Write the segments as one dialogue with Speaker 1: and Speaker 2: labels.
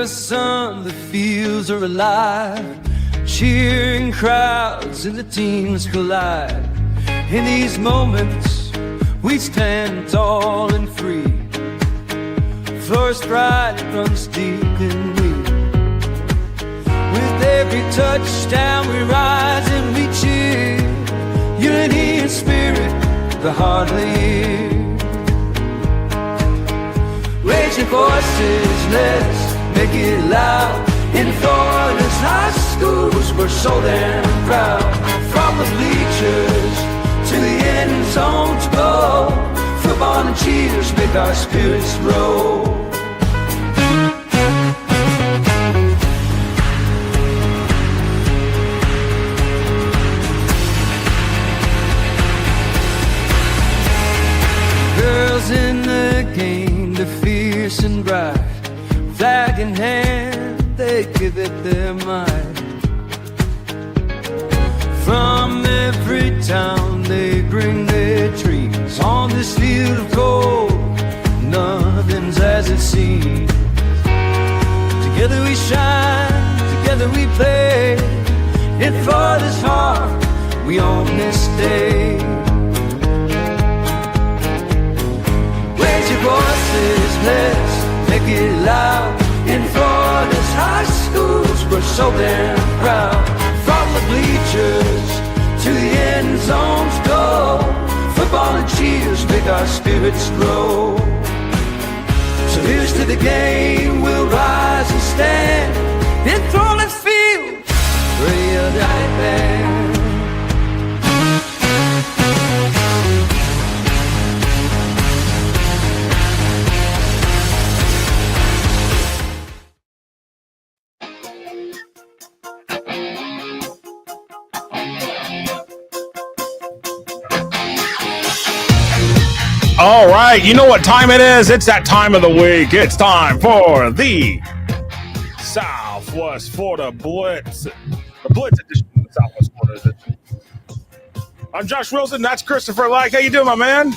Speaker 1: a sun, the fields are alive. Cheering crowds and the teams collide. In these moments, we stand tall and free. Flourish pride runs deep in me. With every touchdown, we rise and we cheer. Unity and spirit, the Hardee. Raise your voices, let's make it loud. In Florida's high schools, we're so damn proud. From the bleachers to the end zone to go, football and cheers make our spirits grow. Girls in the game, they're fierce and bright. Flag in hand, they give it their might. From every town they bring their dreams. On this field of gold, nothing's as it seems. Together we shine, together we play. In Florida's heart, we own this day. Raise your voices, let's make it loud. In Florida's high schools, we're so damn proud. From the bleachers to the end zones go, football and cheers make our spirits grow. So here's to the game, we'll rise and stand. In Florida's field, real night band.
Speaker 2: All right, you know what time it is. It's that time of the week. It's time for the Southwest Florida Blitz. The Blitz edition of the Southwest Florida edition. I'm Josh Wilson. That's Christopher Lack. How you doing, my man?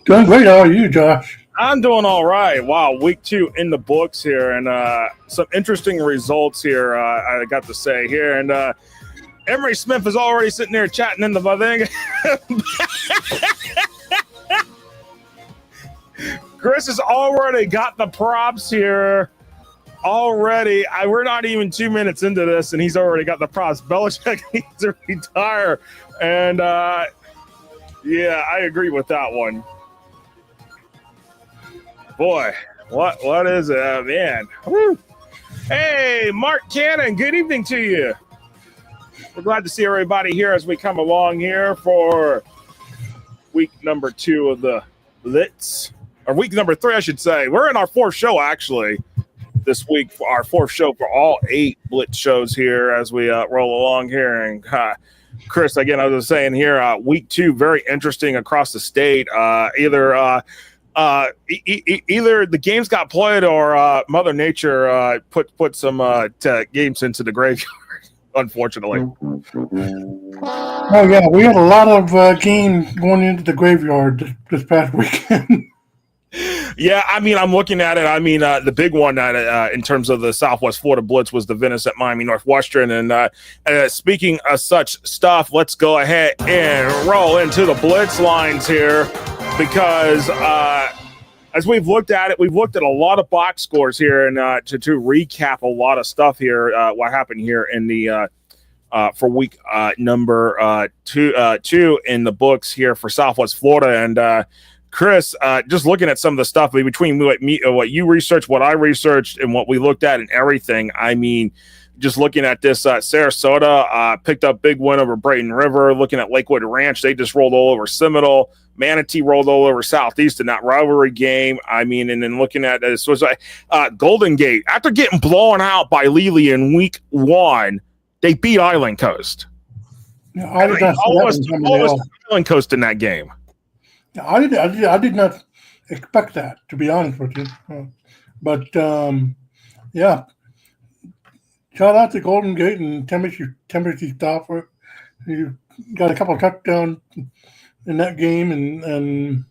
Speaker 3: Doing great. How are you, Josh?
Speaker 2: I'm doing all right. Wow, week 2 in the books here, and some interesting results here, I got to say here. And Emery Smith is already sitting there chatting in the thing. Chris has already got the props here. Already, we're not even 2 minutes into this, and he's already got the props. Belichick needs to retire, and yeah, I agree with that one. Boy, what is it, man? Woo. Hey, Mark Cannon, good evening to you. We're glad to see everybody here as we come along here for week number 2 of the Blitz. Or week number 3, I should say. We're in our 4th show, actually, this week. For our 4th show for all 8 Blitz shows here as we roll along here. And Chris, again, I was saying here, week 2, very interesting across the state. Either the games got played or Mother Nature put some games into the graveyard, unfortunately.
Speaker 3: Oh, yeah, we had a lot of games going into the graveyard this past weekend.
Speaker 2: Yeah, I mean, I'm looking at it. I mean, the big one in terms of the Southwest Florida Blitz was the Venice at Miami Northwestern. And speaking of such stuff, let's go ahead and roll into the Blitz lines here because as we've looked at it, we've looked at a lot of box scores here and to recap a lot of stuff here, what happened here in the for week number two in the books here for Southwest Florida. And Chris, just looking at some of the stuff between what you researched, what I researched, and what we looked at and everything, I mean, just looking at this, Sarasota picked up big win over Brayton River. Looking at Lakewood Ranch, they just rolled all over Seminole. Manatee rolled all over Southeast in that rivalry game. I mean, and then looking at this was Golden Gate. After getting blown out by Lely in week 1, they beat Island Coast.
Speaker 3: Yeah, I did not
Speaker 2: almost Island Coast in that game.
Speaker 3: I did not expect that, to be honest with you. But yeah, shout out to Golden Gate and Timothy Stauffer. You got a couple of touchdowns in that game, and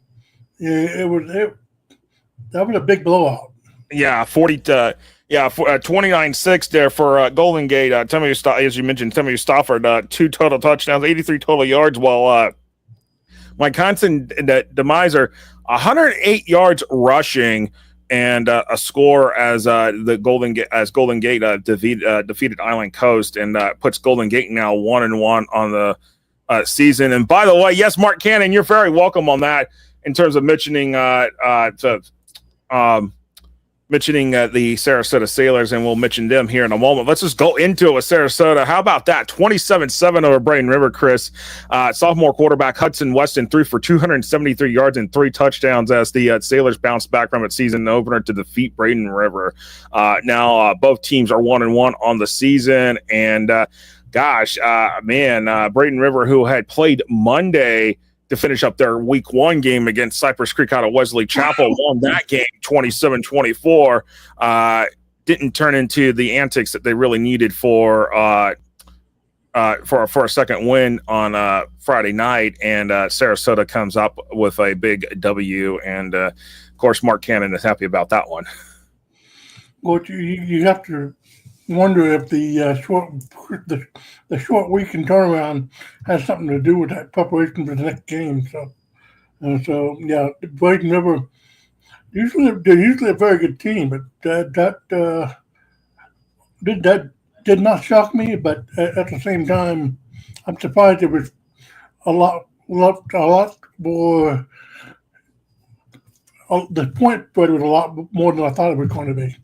Speaker 3: yeah, that was a big blowout.
Speaker 2: Yeah, 29-6 there for Golden Gate. As you mentioned, Timothy Stafford, 2 total touchdowns, 83 total yards, while Wisconsin Demiser, 108 yards rushing, and a score as Golden Gate defeated Island Coast, and puts Golden Gate now 1-1 on the season. And by the way, yes, Mark Cannon, you're very welcome on that in terms of mentioning the Sarasota Sailors, and we'll mention them here in a moment. Let's just go into it with Sarasota. How about that? 27-7 over Braden River, Chris. Sophomore quarterback Hudson Weston threw for 273 yards and 3 touchdowns as the Sailors bounced back from its season opener to defeat Braden River. Now both teams are 1-1 on the season, and Braden River, who had played Monday to finish up their week 1 game against Cypress Creek out of Wesley Chapel, won that game 27-24. Didn't turn into the antics that they really needed for a second win on Friday night, and Sarasota comes up with a big W, and of course Mark Cannon is happy about that one.
Speaker 3: Well, you have to wonder if the short week and turnaround has something to do with that preparation for the next game. So Braden River they're usually a very good team, but that did not shock me. But at the same time, I'm surprised there was a lot more. The point spread was a lot more than I thought it was going to be.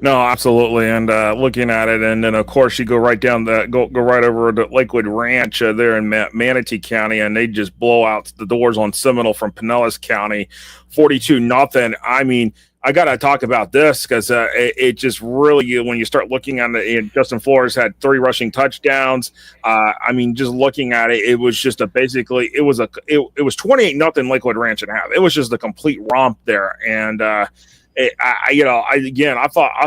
Speaker 2: No, absolutely, and looking at it, and then of course you go right down go right over to Lakewood Ranch there in Manatee County, and they just blow out the doors on Seminole from Pinellas County, 42-0. I mean, I got to talk about this because it just really, when you start looking at it, Justin Flores had 3 rushing touchdowns. I mean, just looking at it, it was just it was 28-0 Lakewood Ranch and a half. It was just a complete romp there, and I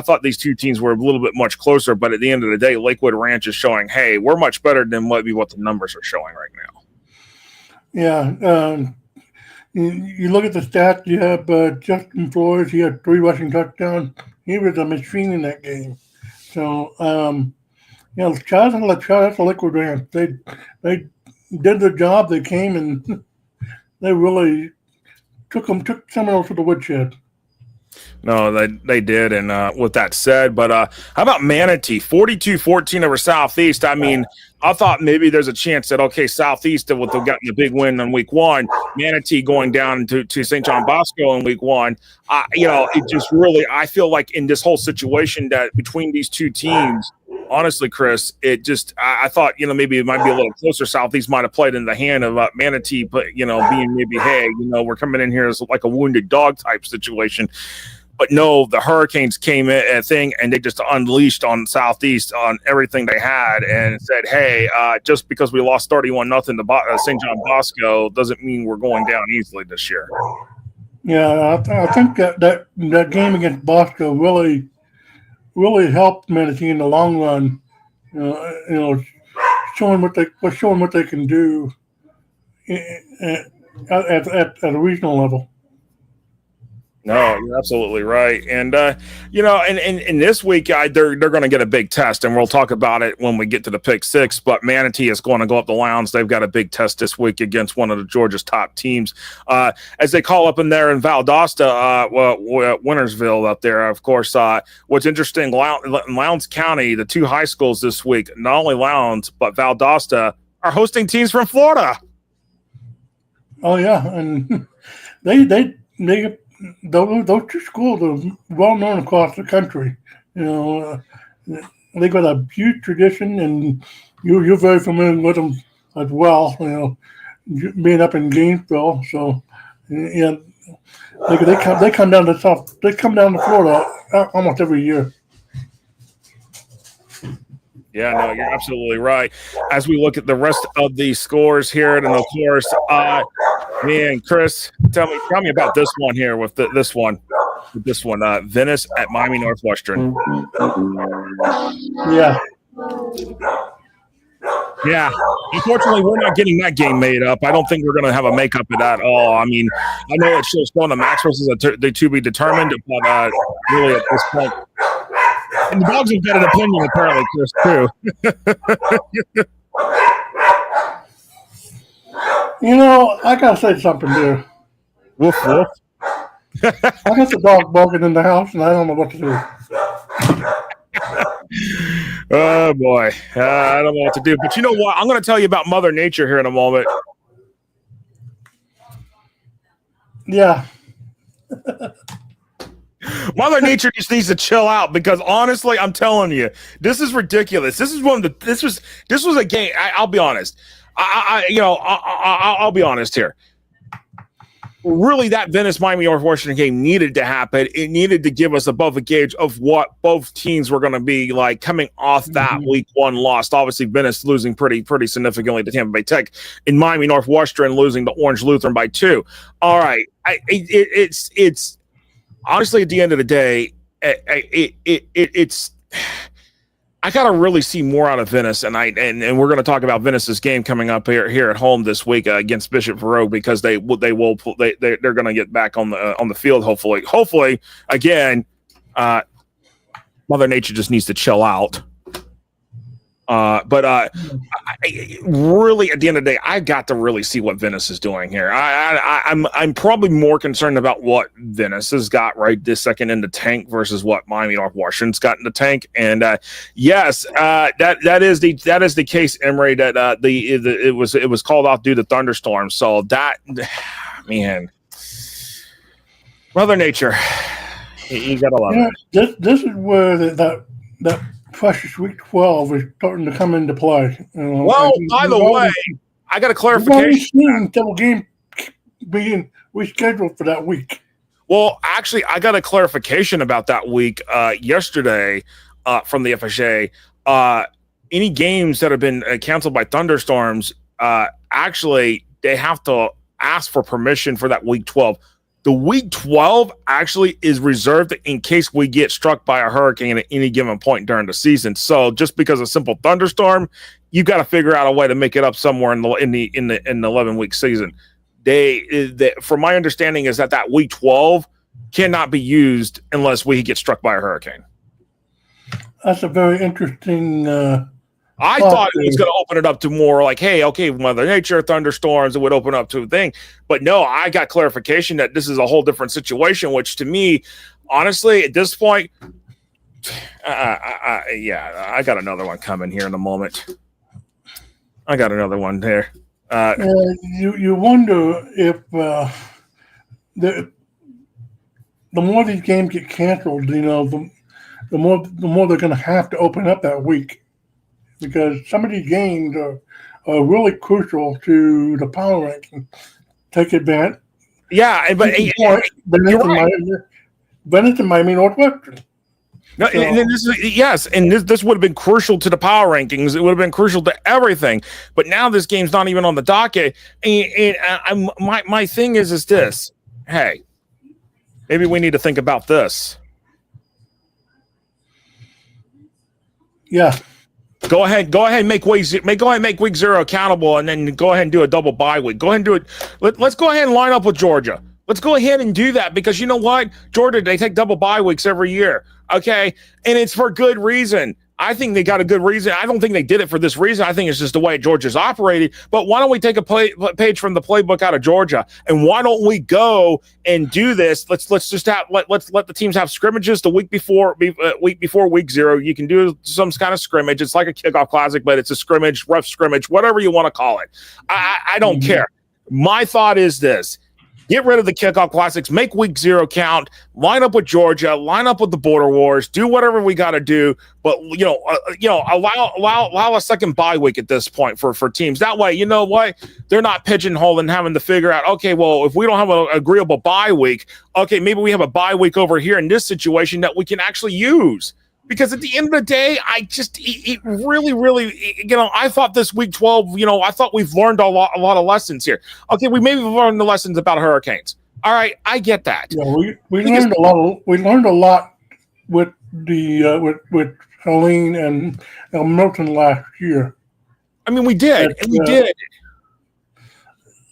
Speaker 2: thought these two teams were a little bit much closer, but at the end of the day, Lakewood Ranch is showing, hey, we're much better than what the numbers are showing right now.
Speaker 3: Yeah, you look at the stats. You have Justin Flores. He had 3 rushing touchdowns. He was a machine in that game. So, shout out to Lakewood Ranch. They did their job. They came and they really took Seminole to the woodshed.
Speaker 2: No, they did, and with that said, but how about Manatee, 42-14 over Southeast? I mean, I thought maybe there's a chance that, okay, Southeast, with them gotten the big win in week 1, Manatee going down to St. John Bosco in week 1, it just really, I feel like in this whole situation that between these two teams, honestly, Chris, it just, I thought, maybe it might be a little closer. Southeast might have played in the hand of Manatee, but, being maybe, hey, we're coming in here as like a wounded dog type situation. But no, the Hurricanes came in and they just unleashed on Southeast on everything they had and said, hey, just because we lost 31-0 to St. John Bosco doesn't mean we're going down easily this year.
Speaker 3: Yeah, I think that game against Bosco really helped Manatee in the long run. Showing what they can do at a regional level.
Speaker 2: No, you're absolutely right. And, in this week, they're going to get a big test, and we'll talk about it when we get to the pick 6. But Manatee is going to go up the Lowndes. They've got a big test this week against one of the Georgia's top teams. As they call up in there in Valdosta, Wintersville up there, of course, what's interesting, Lowndes County, the 2 high schools this week, not only Lowndes, but Valdosta, are hosting teams from Florida. Oh, yeah. And they those 2 schools are well known across the country. They got a huge tradition, and you're very familiar with them as well. Being up in Gainesville, so they come down to Florida almost every year. Yeah, no, you're absolutely right. As we look at the rest of the scores here, and of course, Chris, tell me about this one here with this one, Venice at Miami Northwestern.
Speaker 3: Yeah.
Speaker 2: Yeah. Unfortunately, we're not getting that game made up. I don't think we're going to have a makeup of that at all. I mean, I know it's still on the Max versus the to be determined, but really at this point. And the dogs have got an opinion, apparently, Chris, too.
Speaker 3: I got to say something there.
Speaker 2: Woof, woof.
Speaker 3: I got the dog barking in the house, and I don't know what to do.
Speaker 2: Oh, boy. I don't know what to do. But you know what? I'm going to tell you about Mother Nature here in a moment.
Speaker 3: Yeah.
Speaker 2: Mother Nature just needs to chill out because honestly, I'm telling you, this is ridiculous. This is this was a game. I'll be honest. I'll be honest here. Really, that Venice-Miami North-Washington game needed to happen. It needed to give us above a gauge of what both teams were going to be like coming off that week one loss. Obviously, Venice losing pretty significantly to Tampa Bay Tech, and Miami North-Washington losing to Orange Lutheran by 2. All right, it's honestly at the end of the day, it's. I gotta really see more out of Venice, and we're going to talk about Venice's game coming up here at home this week against Bishop Verot because they're going to get back on the field hopefully again. Mother Nature just needs to chill out. Really, at the end of the day, I got to really see what Venice is doing here. I'm probably more concerned about what Venice has got right this second in the tank versus what Miami North Washington's got in the tank. And yes, that is the case, Emery. That it was called off due to thunderstorms. So that man, Mother Nature, you gotta love it.
Speaker 3: This is where that precious week 12 is starting to come into play.
Speaker 2: Well, by the way, I got a clarification.
Speaker 3: Seen double game being rescheduled for that week.
Speaker 2: Well, actually, I got a clarification about that week yesterday from the FHA. Any games that have been canceled by thunderstorms, actually, they have to ask for permission for that week 12. The week 12 actually is reserved in case we get struck by a hurricane at any given point during the season. So just because of a simple thunderstorm, you got to figure out a way to make it up somewhere in the 11-week season. They from my understanding is that week 12 cannot be used unless we get struck by a hurricane.
Speaker 3: That's a very interesting.
Speaker 2: I thought it was going to open it up to more like, hey, okay, Mother Nature, thunderstorms, it would open up to a thing. But no, I got clarification that this is a whole different situation, which to me, honestly, at this point, I got another one coming here in a moment. I got another one there.
Speaker 3: You wonder if the more these games get canceled, the more they're going to have to open up that week. Because some of these games are really crucial to the power ranking. Take advantage.
Speaker 2: Yeah, but
Speaker 3: Venice and Miami Northwestern.
Speaker 2: No, so, and this would have been crucial to the power rankings. It would have been crucial to everything. But now this game's not even on the docket. And my thing is this. Hey, maybe we need to think about this.
Speaker 3: Yeah.
Speaker 2: Go ahead and make week 0 accountable, and then go ahead and do a double bye week. Go ahead and do it. Let's go ahead and line up with Georgia. Let's go ahead and do that because you know what? Georgia, they take double bye weeks every year. Okay. And it's for good reason. I think they got a good reason. I don't think they did it for this reason. I think it's just the way Georgia's operated. But why don't we take a page from the playbook out of Georgia, and why don't we go and do this? Let's just let the teams have scrimmages the week before week 0. You can do some kind of scrimmage. It's like a kickoff classic, but it's a scrimmage, rough scrimmage, whatever you want to call it. I don't care. My thought is this. Get rid of the kickoff classics, make week 0 count, line up with Georgia, line up with the Border Wars, do whatever we got to do. But, allow a second bye week at this point for teams. That way, you know what? They're not pigeonholed and having to figure out, okay, well, if we don't have an agreeable bye week, okay, maybe we have a bye week over here in this situation that we can actually use. Because at the end of the day, it really, I thought this week 12, I thought we've learned a lot of lessons here. Okay, we maybe learned the lessons about hurricanes. All right, I get that.
Speaker 3: Yeah, we learned a lot. We learned a lot with the with Helene and Milton last year.
Speaker 2: I mean, we did, and we did.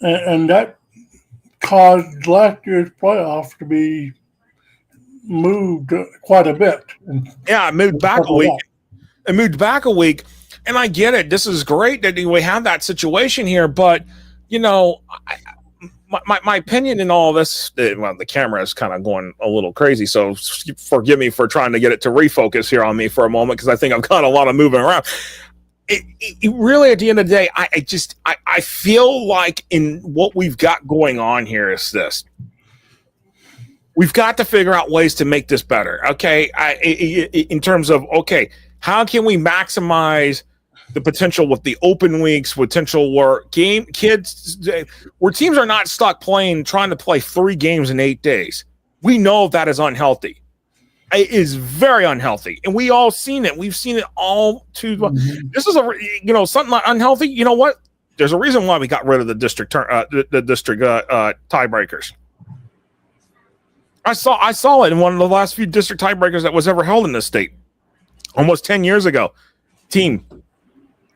Speaker 3: And that caused last year's playoffs to be moved quite a bit.
Speaker 2: Yeah, it moved back a week. It moved back a week, and I get it. This is great that we have that situation here, but my opinion in all this, well, the camera is kind of going a little crazy, so forgive me for trying to get it to refocus here on me for a moment, because I think I've got a lot of moving around. It really, at the end of the day, I feel like in what we've got going on here is this. We've got to figure out ways to make this better, okay? In terms of, okay, how can we maximize the potential with the open weeks, potential where where teams are not stuck trying to play 3 games in 8 days. We know that is unhealthy. It is very unhealthy, and we all seen it. We've seen it all too. This is something like unhealthy. You know what? There's a reason why we got rid of the district tiebreakers. I saw it in one of the last few district tiebreakers that was ever held in this state, almost 10 years ago. Team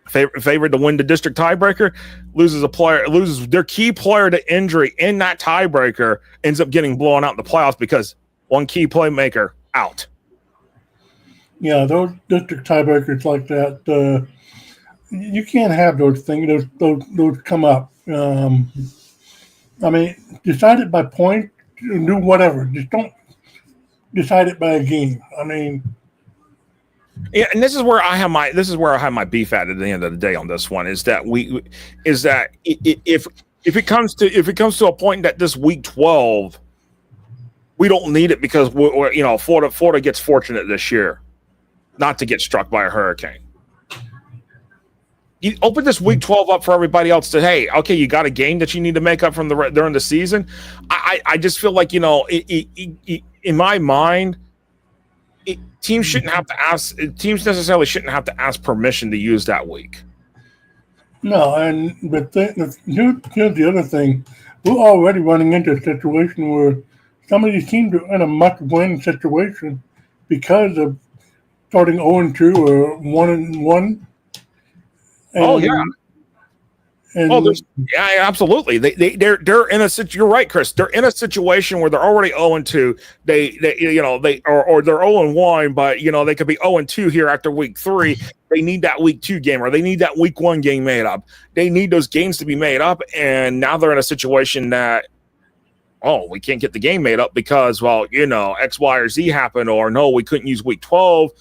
Speaker 2: favored to win the district tiebreaker, loses their key player to injury in that tiebreaker, ends up getting blown out in the playoffs because one key playmaker out.
Speaker 3: Yeah, those district tiebreakers like that, you can't have those things. Those come up. I mean, decide it by point. Do whatever. Just don't decide it by a game. I mean.
Speaker 2: Yeah, and this is where I have my beef at the end of the day on this one is that if it comes to a point that this week 12 we don't need it because Florida gets fortunate this year not to get struck by a hurricane. You open this week 12 up for everybody else to, hey, okay, you got a game that you need to make up from during the season. I just feel like, in my mind, teams necessarily shouldn't have to ask permission to use that week.
Speaker 3: No, but here's the other thing. We're already running into a situation where some of these teams are in a must-win situation because of starting 0-2 or 1-1.
Speaker 2: Oh yeah. Yeah, absolutely. They're in a situation. You're right, Chris. They're in a situation where they're already 0-2. They're 0-1, but they could be 0-2 here after week 3. They need that week 2 game, or they need that week 1 game made up. They need those games to be made up, and now they're in a situation that, we can't get the game made up because, X, Y, or Z happened, or no, we couldn't use week 12.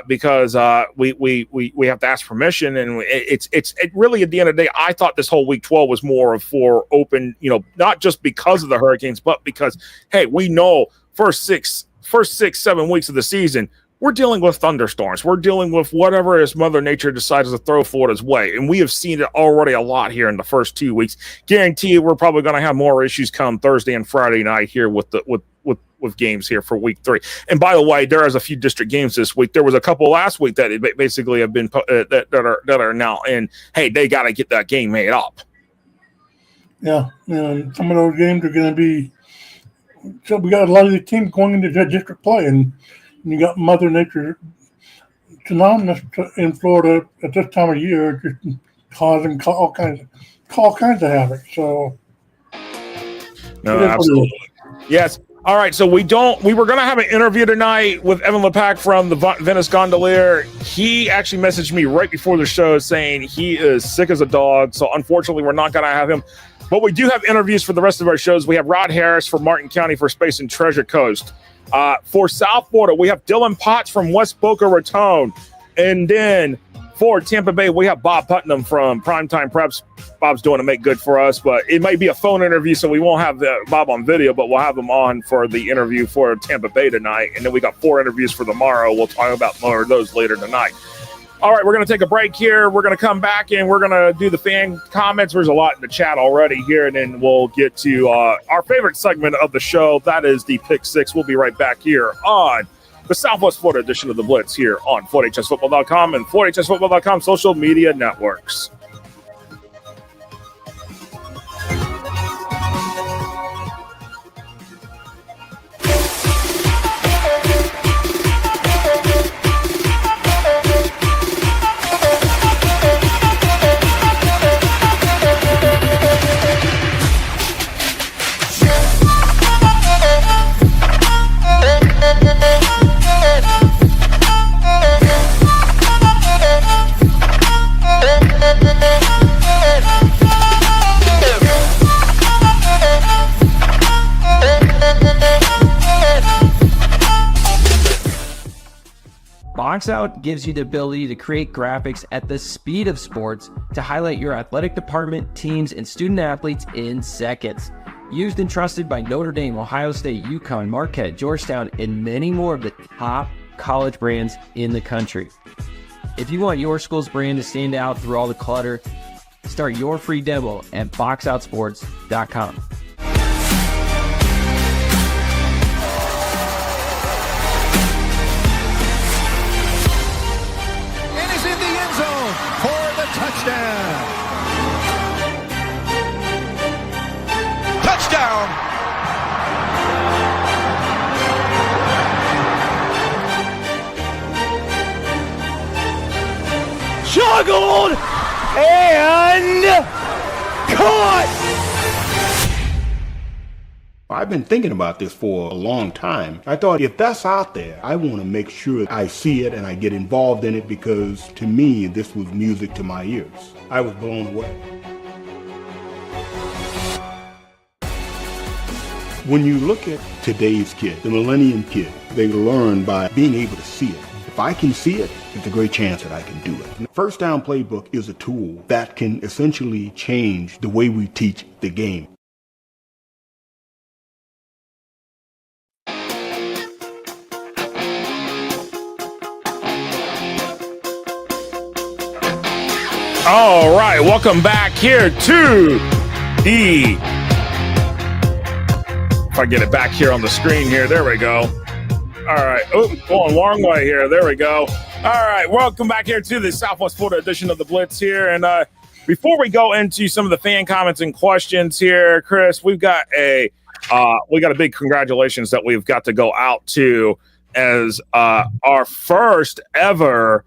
Speaker 2: Because we have to ask permission, and it's really, at the end of the day, I thought this whole week 12 was more of for open, not just because of the hurricanes, but because, hey, we know first 6-7 weeks of the season, we're dealing with thunderstorms. We're dealing with whatever is Mother Nature decides to throw Florida's way. And we have seen it already a lot here in the first 2 weeks. Guarantee you we're probably going to have more issues come Thursday and Friday night here with games here for week 3. And by the way, there is a few district games this week. There was a couple last week that basically have been that are now in. Hey, they got to get that game made up. Yeah,
Speaker 3: some of those games are going to be. So we got a lot of the teams going into district play, and you got Mother Nature synonymous in Florida at this time of year, just causing all kinds of havoc. So,
Speaker 2: no, absolutely, yes. All right, so we were going to have an interview tonight with Evan Lepak from the Venice Gondolier. He actually messaged me right before the show saying he is sick as a dog, so unfortunately we're not going to have him. But we do have interviews for the rest of our shows. We have Rod Harris from Martin County for Space and Treasure Coast. For South Florida, we have Dylan Potts from West Boca Raton. And then for Tampa Bay, we have Bob Putnam from Primetime Preps. Bob's doing to make good for us, but it might be a phone interview, so we won't have Bob on video, but we'll have him on for the interview for Tampa Bay tonight. And then we got 4 interviews for tomorrow. We'll talk about more of those later tonight. All right, we're going to take a break here. We're going to come back and we're going to do the fan comments. There's a lot in the chat already here, and then we'll get to our favorite segment of the show. That is the Pick 6. We'll be right back here on the Southwest Florida edition of the Blitz here on FloydHSFootball.com and FloydHSFootball.com social media networks.
Speaker 4: Box Out gives you the ability to create graphics at the speed of sports to highlight your athletic department, teams, and student athletes in seconds. Used and trusted by Notre Dame, Ohio State, UConn, Marquette, Georgetown, and many more of the top college brands in the country. If you want your school's brand to stand out through all the clutter, start your free demo at boxoutsports.com.
Speaker 5: And he's in the end zone for the touchdown. Touchdown.
Speaker 6: Juggled and caught.
Speaker 7: I've been thinking about this for a long time. I thought if that's out there, I want to make sure I see it and I get involved in it, because to me, this was music to my ears. I was blown away. When you look at today's kid, the millennium kid, they learn by being able to see it. If I can see it, there's a great chance that I can do it. The First Down Playbook is a tool that can essentially change the way we teach the game.
Speaker 2: All right, welcome back here to the... If I get it back here on the screen here, there we go. All right. Oh, going long way here. There we go. All right. Welcome back here to the Southwest Florida edition of the Blitz here. And before we go into some of the fan comments and questions here, Chris, we've got a big congratulations that we've got to go out to as our first ever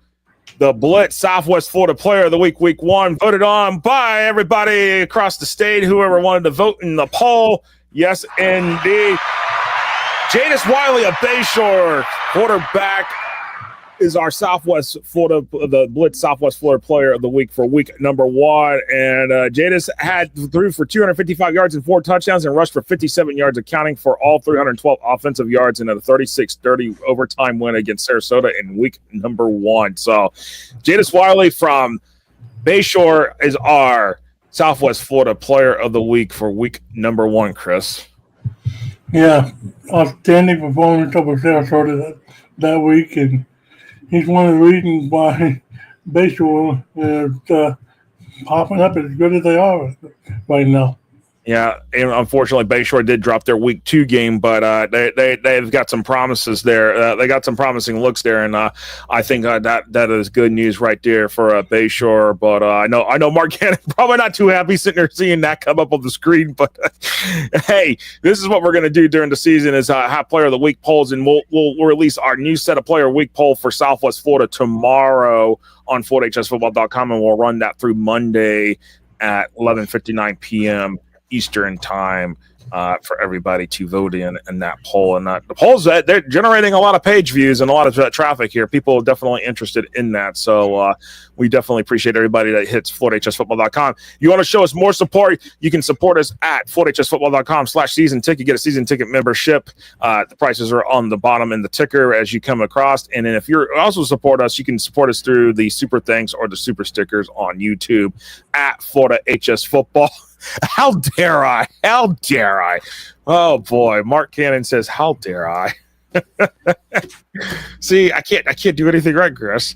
Speaker 2: the Blitz Southwest Florida Player of the Week, Week 1, voted on by everybody across the state, whoever wanted to vote in the poll. Yes, indeed. Jadis Wiley of Bayshore, quarterback, is our Southwest Florida, the Blitz Southwest Florida Player of the Week for week number 1. And Jadis threw for 255 yards and 4 touchdowns and rushed for 57 yards, accounting for all 312 offensive yards in a 36-30 overtime win against Sarasota in week number 1. So Jadis Wiley from Bayshore is our Southwest Florida Player of the Week for week number 1, Chris.
Speaker 3: Yeah, outstanding performance over Sarasota that week, and he's one of the reasons why Bayshore is popping up as good as they are right now.
Speaker 2: Yeah, and unfortunately, Bayshore did drop their week 2 game, but they've got some promises there. They got some promising looks there, and I think that is good news right there for Bayshore. But I know Mark Cannon probably not too happy sitting there seeing that come up on the screen. But hey, this is what we're going to do during the season: is have Player of the Week polls, and we'll release our new set of Player of the Week poll for Southwest Florida tomorrow on FloridaHSFootball.com, and we'll run that through Monday at 11:59 p.m. Eastern time for everybody to vote in that poll. And the polls, they're generating a lot of page views and a lot of traffic here. People are definitely interested in that. So we definitely appreciate everybody that hits FloridaHSFootball.com. You want to show us more support, you can support us at FloridaHSFootball.com/season ticket. Get a season ticket membership. The prices are on the bottom in the ticker as you come across. And then if you're also support us, you can support us through the super thanks or the super stickers on YouTube at Florida HS Football. How dare I? How dare I? Oh boy, Mark Cannon says, "How dare I?" See, I can't do anything right, Chris.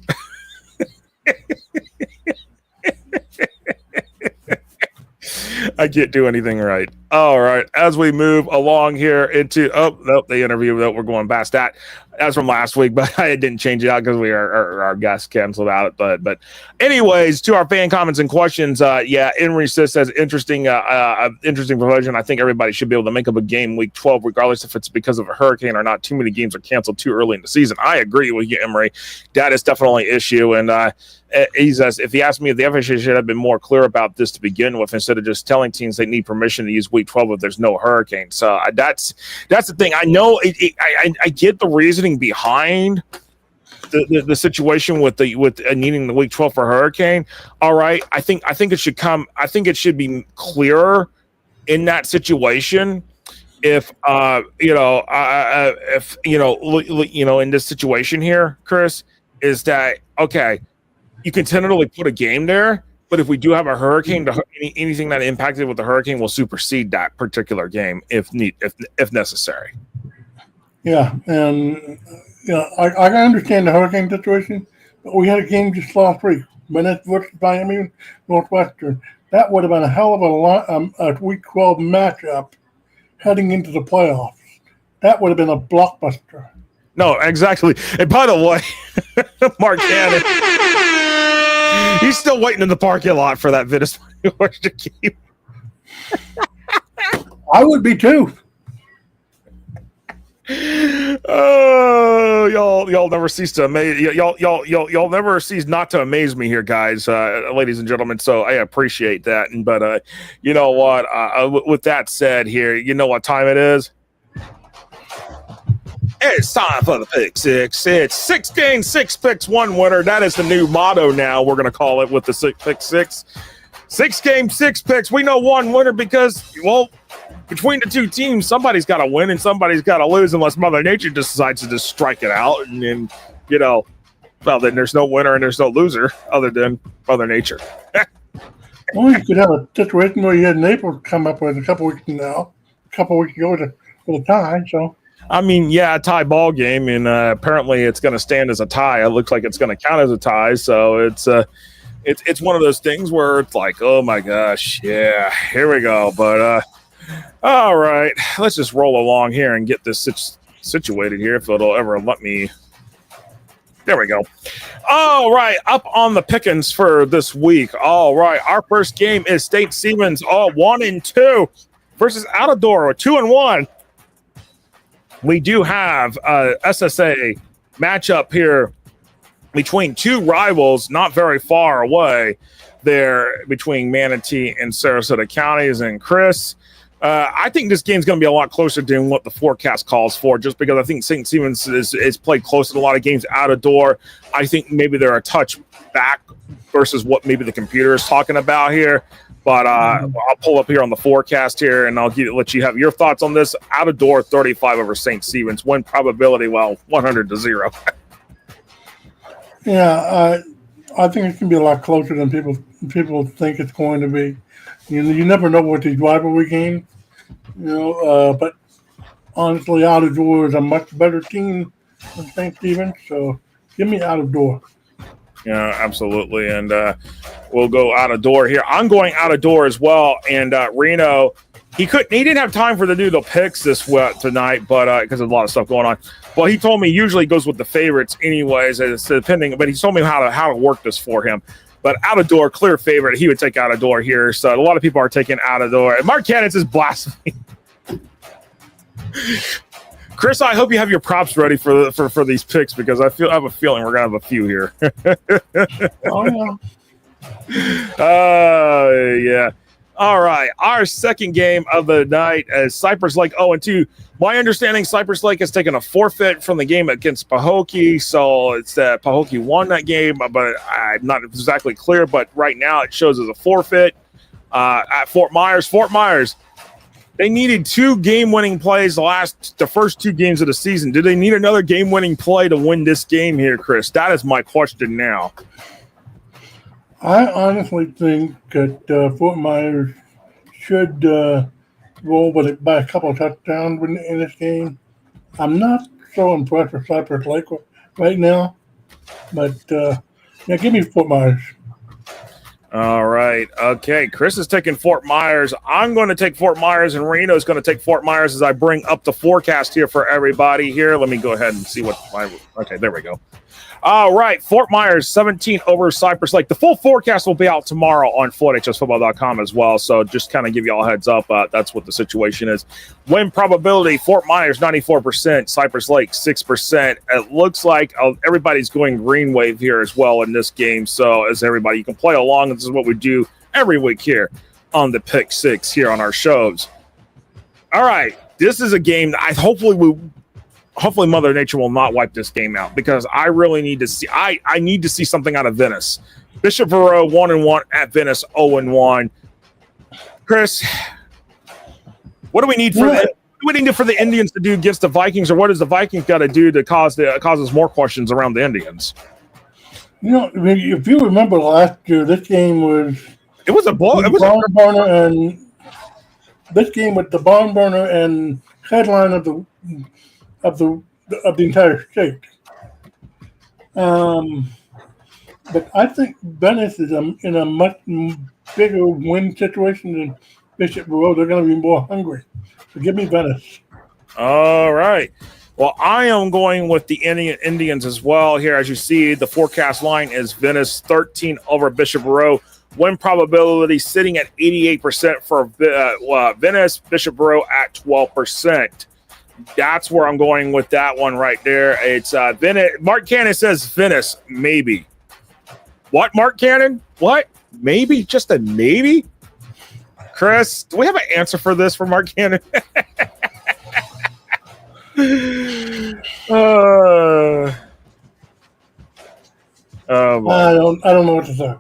Speaker 2: I can't do anything right. All right, as we move along here into the interview that we're going past that. That's from last week, but I didn't change it out because our guest canceled out. But anyways, to our fan comments and questions, Henry says interesting provision. I think everybody should be able to make up a game week 12, regardless if it's because of a hurricane or not. Too many games are canceled too early in the season. I agree with you, Emery. That is definitely an issue. And he says, if he asked me if the FHA should have been more clear about this to begin with, instead of just telling teams they need permission to use week 12 if there's no hurricane. So that's the thing. I know I get the reasoning behind the situation with needing the week 12 for hurricane. All right, I think it should come. I think it should be clearer in that situation. If in this situation here, Chris, is that, okay, you can tentatively put a game there, but if we do have a hurricane, anything that impacted with the hurricane will supersede that particular game if necessary.
Speaker 3: Yeah, and I understand the hurricane situation, but we had a game just last week, Manatee versus Miami Northwestern. That would have been a hell of a Week 12 matchup heading into the playoffs. That would have been a blockbuster.
Speaker 2: No, exactly. And by the way, Mark Cannon, he's still waiting in the parking lot for that Venice game.
Speaker 3: I would be too.
Speaker 2: Oh, y'all never cease to amaze. Y'all never cease not to amaze me here, guys, ladies and gentlemen. So I appreciate that. But you know what? With that said, here, you know what time it is. It's time for the Pick Six. It's 6 games, 6 picks, 1 winner. That is the new motto now. We're going to call it with the Pick Six. 6 games, 6 picks. We know 1 winner because, well, between the two teams, somebody's got to win and somebody's got to lose unless Mother Nature decides to just strike it out. And then, well, then there's no winner and there's no loser other than Mother Nature.
Speaker 3: Well, you could have a situation where you had Naples come up with a couple weeks ago with a tie, so.
Speaker 2: I mean, yeah, a tie ball game, and apparently it's going to stand as a tie. It looks like it's going to count as a tie, so it's one of those things where it's like, oh my gosh, yeah, here we go. But all right, let's just roll along here and get this situated here, if it'll ever let me. There we go. All right, up on the pickings for this week. All right, our first game is St. Stephen's 1-2 versus Outador 2-1. We do have a SSA matchup here between two rivals not very far away there between Manatee and Sarasota counties. And Chris, I think this game's going to be a lot closer than what the forecast calls for, just because I think St. Stephen's is played close to a lot of games out of door. I think maybe they're a touch back versus what maybe the computer is talking about here. But I'll pull up here on the forecast here, and I'll let you have your thoughts on this. Out of door, 35 over St. Stephen's. Win probability, 100-0.
Speaker 3: Yeah, I think it's going to be a lot closer than people think it's going to be. You never know what these rivalry games, but honestly, out of door is a much better team than St. Stephen's. So give me out of door.
Speaker 2: Yeah, absolutely. And we'll go out of door here. I'm going out of door as well. And Reno, he didn't have time for the do the picks tonight, but because of a lot of stuff going on. Well, he told me usually goes with the favorites anyways, but he told me how to work this for him. But out of door, clear favorite. He would take out of door here. So a lot of people are taking out of door. And Mark Cannon says blasphemy. Chris, I hope you have your props ready for these picks because I have a feeling we're gonna have a few here.
Speaker 3: Oh
Speaker 2: yeah. All right. Our second game of the night is Cypress Lake 0-2. My understanding, Cypress Lake has taken a forfeit from the game against Pahokee, so it's that Pahokee won that game, but I'm not exactly clear. But right now, it shows as a forfeit at Fort Myers. Fort Myers. They needed 2 game-winning plays the first 2 games of the season. Do they need another game-winning play to win this game here, Chris? That is my question now.
Speaker 3: I honestly think that Fort Myers should roll with it by a couple of touchdowns in this game. I'm not so impressed with Cypress Lake right now, but give me Fort Myers.
Speaker 2: All right. Okay. Chris is taking Fort Myers. I'm going to take Fort Myers, and Reno is going to take Fort Myers as I bring up the forecast here for everybody here. Let me go ahead and see okay, there we go. All right. Fort Myers, 17 over Cypress Lake. The full forecast will be out tomorrow on FloydHSFootball.com as well. So just kind of give you all a heads up. That's what the situation is. Win probability, Fort Myers, 94%. Cypress Lake, 6%. It looks like everybody's going green wave here as well in this game. So as everybody, you can play along. This is what we do every week here on the Pick Six here on our shows. All right. This is a game that hopefully Mother Nature will not wipe this game out because I really need to see I need to see something out of Venice. Bishop Verot 1-1 at Venice 0-1. Chris, what do we need for the Indians to do against the Vikings, or what does the Vikings got to do to cause us more questions around the Indians?
Speaker 3: I mean, if you remember last year, this game was
Speaker 2: It was a ball. It was
Speaker 3: barn burner, and this game with the barn burner and headline of the entire state. But I think Venice is in a much bigger win situation than Bishop Road. They're going to be more hungry. So give me Venice.
Speaker 2: all right. Well, I am going with the Indians as well here. As you see, the forecast line is Venice 13 over Bishop Row. Win probability sitting at 88% for Venice, Bishop Row at 12%. That's where I'm going with that one right there. It's Venice. Mark Cannon says Venice, maybe. What, Mark Cannon? What? Maybe? Just a maybe? Chris, do we have an answer for this for Mark Cannon?
Speaker 3: I don't know what to say.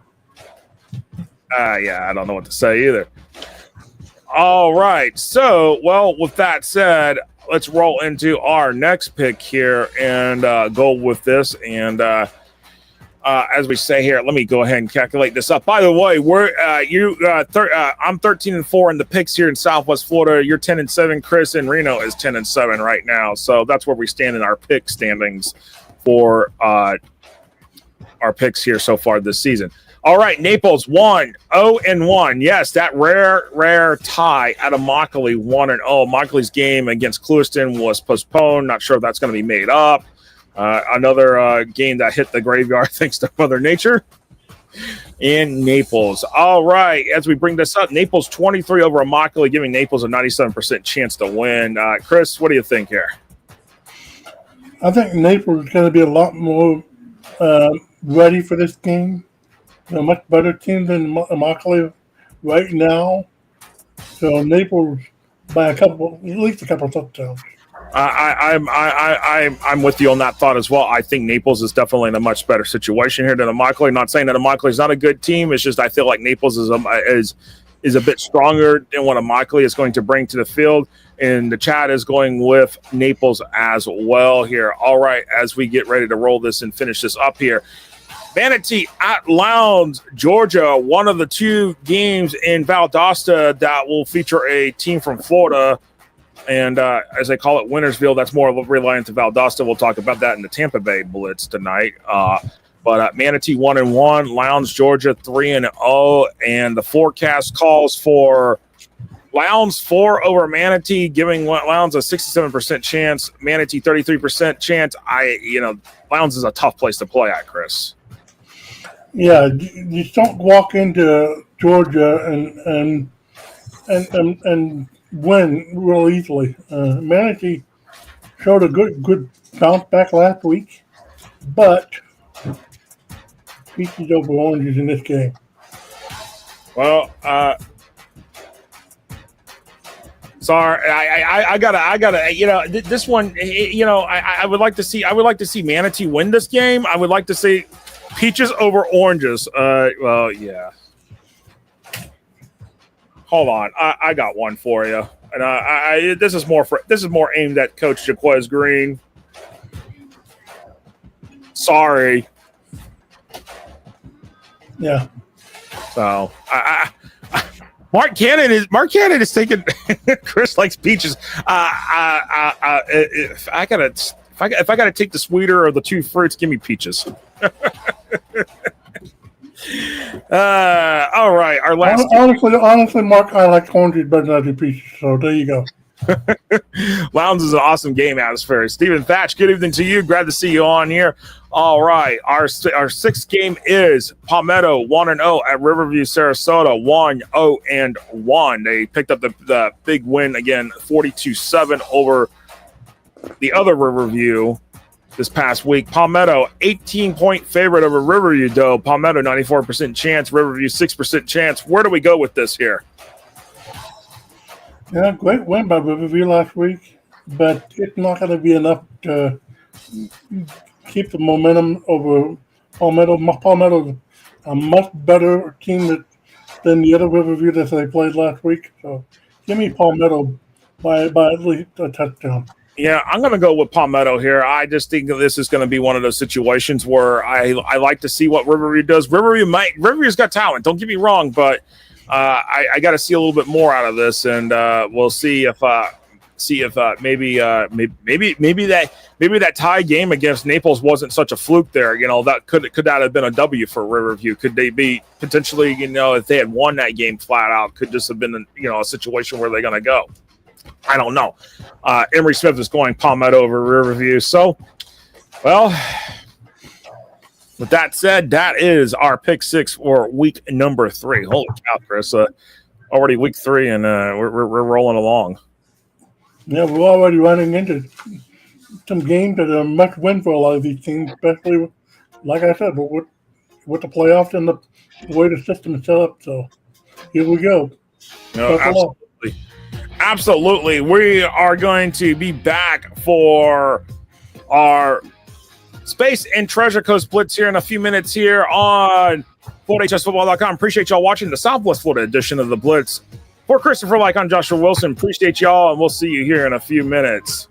Speaker 2: Yeah, I don't know what to say either. All right. So, well, with that said, let's roll into our next pick here and go with this. And as we say here, let me go ahead and calculate this up. By the way, I'm 13-4 in the picks here in Southwest Florida. You're 10-7. Chris in Reno is 10-7 right now. So that's where we stand in our pick standings for our picks here so far this season. All right, Naples 1-0-1. Yes, that rare tie out of Immokalee 1-0. Immokalee game against Clewiston was postponed. Not sure if that's going to be made up. Another game that hit the graveyard thanks to Mother Nature in Naples. All right, as we bring this up, Naples 23 over Immokalee, giving Naples a 97% chance to win. Chris, what do you think here?
Speaker 3: I think Naples is going to be a lot more ready for this game. They're a much better team than Immokalee right now. So Naples by at least a couple of touchdowns.
Speaker 2: I'm with you on that thought as well. I think Naples is definitely in a much better situation here than Immokalee. Not saying that Immokalee is not a good team. It's just I feel like Naples is a bit stronger than what Immokalee is going to bring to the field. And the chat is going with Naples as well here. All right, as we get ready to roll this and finish this up here. Manatee at Lowndes, Georgia, one of the two games in Valdosta that will feature a team from Florida. And as they call it, Wintersville, that's more reliant to Valdosta. We'll talk about that in the Tampa Bay Blitz tonight. But Manatee 1-1, Lowndes, Georgia 3-0. And the forecast calls for Lowndes 4 over Manatee, giving Lowndes a 67% chance, Manatee 33% chance. Lowndes is a tough place to play at, Chris.
Speaker 3: Yeah, you don't walk into Georgia and win real easily. Manatee showed a good bounce back last week, but peaches over oranges in this game.
Speaker 2: Well, sorry, I gotta. This one. I would like to see Manatee win this game. I would like to see peaches over oranges. Well, yeah. Hold on, I got one for you, and this is more aimed at Coach Jaquez Green. Sorry.
Speaker 3: Yeah.
Speaker 2: So Mark Cannon is thinking Chris likes peaches. If I gotta take the sweeter of the two fruits, give me peaches. All right, our last.
Speaker 3: Honestly, Mark, I like oranges better than I do peaches. So there you go.
Speaker 2: Lowndes is an awesome game atmosphere. Stephen Thatch, good evening to you. Glad to see you on here. All right, our sixth game is Palmetto 1-0 at Riverview Sarasota 1-0-1. They picked up the big win again, 42-7 over the other Riverview this past week. Palmetto 18-point favorite over Riverview, though. Palmetto 94% chance, Riverview 6% chance. Where do we go with this here?
Speaker 3: Yeah, great win by Riverview last week, but it's not going to be enough to keep the momentum over Palmetto. Palmetto's a much better team than the other Riverview that they played last week. So give me Palmetto by at least a touchdown.
Speaker 2: Yeah, I'm going to go with Palmetto here. I just think that this is going to be one of those situations where I like to see what Riverview does. Riverview's got talent. Don't get me wrong, but I got to see a little bit more out of this, and we'll see if maybe that tie game against Naples wasn't such a fluke there. You know, that could that have been a W for Riverview? Could they be potentially, you know, if they had won that game flat out, could this have been, you know, a situation where they're going to go? I don't know. Emory Smith is going Palmetto over Riverview. So, well, with that said, that is our pick 6 for week number 3. Holy cow, Chris! Already week 3, and we're rolling along.
Speaker 3: Yeah, we're already running into some games that are must win for a lot of these teams, especially, like I said, with the playoffs and the way the system is set up. So here we go.
Speaker 2: No, absolutely. Absolutely. We are going to be back for our Space and Treasure Coast Blitz here in a few minutes here on FloorHSFootball.com. Appreciate y'all watching the Southwest Florida edition of the Blitz. For Christopher, I'm Joshua Wilson. Appreciate y'all, and we'll see you here in a few minutes.